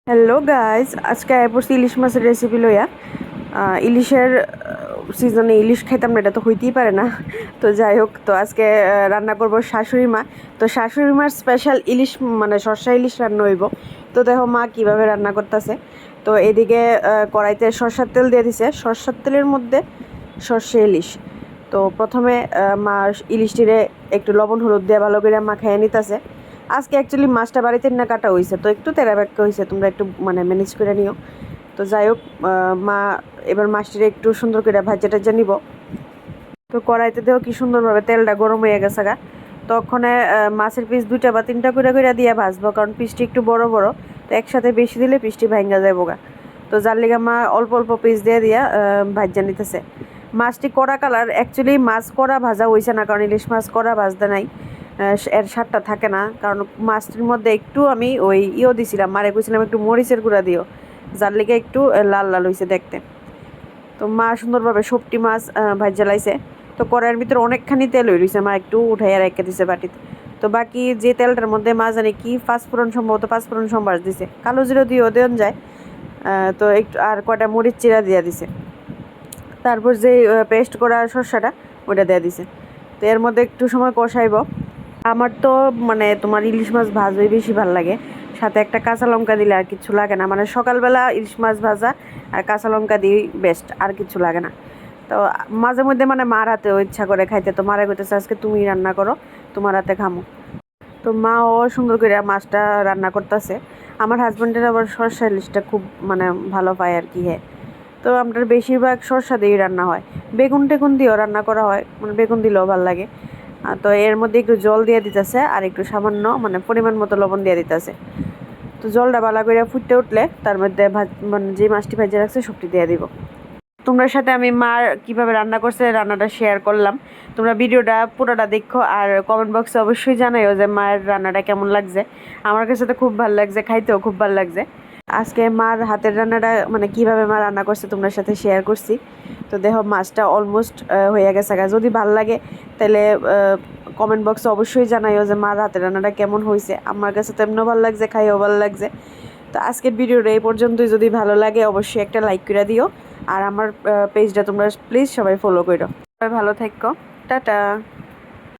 Hello guys, আজকে আয় পড়ছি ইলিশ মাছের রেসিপি লইয়া। ইলিশের সিজনে ইলিশ খাইতাম না, এটা তো হইতেই পারে না। তো যাই হোক, তো আজকে রান্না করব শাশুড়ি মা। তো শাশুড়ি মার স্পেশাল ইলিশ, মানে সর্ষা ইলিশ রান্না হইব। তো দেখো মা কিভাবে রান্না করতেছে। তো এদিকে কড়াইতে সর্ষার তেল দিয়ে দিছে, সর্ষার তেলের মধ্যে সর্ষে ইলিশ। তো প্রথমে মা ইলিশটিরে একটু লবণ হলুদ দিয়ে ভালো করে মাখাইয়া নিতেছে। আজকে অ্যাকচুয়ালি মাছটা বাড়িতে না কাটা হয়েছে, তো একটু তেরা ব্যাক্কা হয়েছে, তোমরা একটু মানে ম্যানেজ করে নিও। তো যাই হোক, মা এবার মাছটিরে একটু সুন্দর করে ভাজা টাজা নিব। তো কড়াইতে দেও কি সুন্দরভাবে তেলটা গরম হয়ে গেছে গা। তখন মাছের পিস 2টা বা 3টা করে দিয়ে ভাজবো, কারণ পিসটি একটু বড় বড়। তো একসাথে বেশি দিলে পিসটি ভাঙ্গা যাবো গা। তো যার লিগা মা অল্প অল্প পিস দিয়া ভাজা নিতেছে। মাছটি কড়া কালার, অ্যাকচুয়ালি মাছ কড়া ভাজা হয়েছে না, কারণ ইলিশ মাছ কড়া ভাজতে নাই, এর স্বাদটা থাকে না। কারণ মাছটির মধ্যে একটু আমি ওই দিছিলাম, মারে কইছিলাম একটু মরিচের গুঁড়া দিও, যার লিগে একটু লাল লাল হয়েছে দেখতে। তো মা সুন্দরভাবে সবটি মাছ ভাজা লাইছে। তো কড়াইয়ের ভিতরে অনেকখানি তেল হয়ে রয়েছে, মা একটু উঠাইয়া রেখে দিছে বাটিতে। তো বাকি যে তেলটার মধ্যে মা জানি কি পাঁচফোড়ন, সম্ভবত পাঁচফোড়ন সম্বার দিছে, কালো জিরা দিয়েও দেন যায়। তো একটু আর কয়টা মরিচ চিরা দিয়ে দিছে। তারপর যে পেস্ট করা শসাটা ওটা দিয়ে দিছে। তো এর মধ্যে একটু সময় কষাইব। আমার তো মানে তোমার ইলিশ মাছ ভাজই বেশি ভালো লাগে, সাথে একটা কাঁচা লঙ্কা দিলে আর কিছু লাগে না। মানে সকালবেলা ইলিশ মাছ ভাজা আর কাঁচা লঙ্কা দিয়ে বেস্ট, আর কিছু লাগে না। তো মাঝে মধ্যে মানে মার হাতেও ইচ্ছা করে খাইতে, তো মারা করতেছে আজকে তুমি রান্না করো, তোমার হাতে খামো। তো মাও সুন্দর করে মাছটা রান্না করতেছে। আমার হাজব্যান্ডের আবার সরষা ইলিশটা খুব মানে ভালো পায় আর কি। হ্যাঁ, তো আমরা বেশিরভাগ সরষা দিয়েই রান্না হয়, বেগুন টেগুন দিয়েও রান্না করা হয়, মানে বেগুন দিলেও ভালো লাগে। তো এর মধ্যে একটু জল দিয়ে দিতেছে, আর একটু সামান্য মানে পরিমাণ মতো লবণ দিয়ে দিতেছে। তো জলটা ভালো করে ফুটতে উঠলে তার মধ্যে মানে যে মাছটি ভেজে রাখছে সবটি দিয়ে দিব। তোমার সাথে আমি মার কিভাবে রান্না করছে রান্নাটা শেয়ার করলাম। তোমরা ভিডিওটা পুরোটা দেখো, আর কমেন্ট বক্সে অবশ্যই জানাইও যে মায়ের রান্নাটা কেমন লাগছে। আমার কাছে তো খুব ভালো লাগছে, খাইতেও খুব ভালো লাগছে। আজকে মার হাতের রান্নাটা মানে কিভাবে মা রান্না করছে তোমার সাথে শেয়ার করছি। তো দেখো মাছটা অলমোস্ট হয়ে গেছে। যদি ভালো লাগে তাহলে কমেন্ট বক্সে অবশ্যই জানাইও যে মার হাতের রান্নাটা কেমন হয়েছে। আমার কাছে তো এমনও ভালো লাগছে, খাইও ভালো লাগছে। তো আজকের ভিডিওটা এই পর্যন্তই। যদি ভালো লাগে অবশ্যই একটা লাইক করে দিও, আর আমার পেজটা তোমরা প্লিজ সবাই ফলো করো। সবাই ভালো থাকো, টাটা।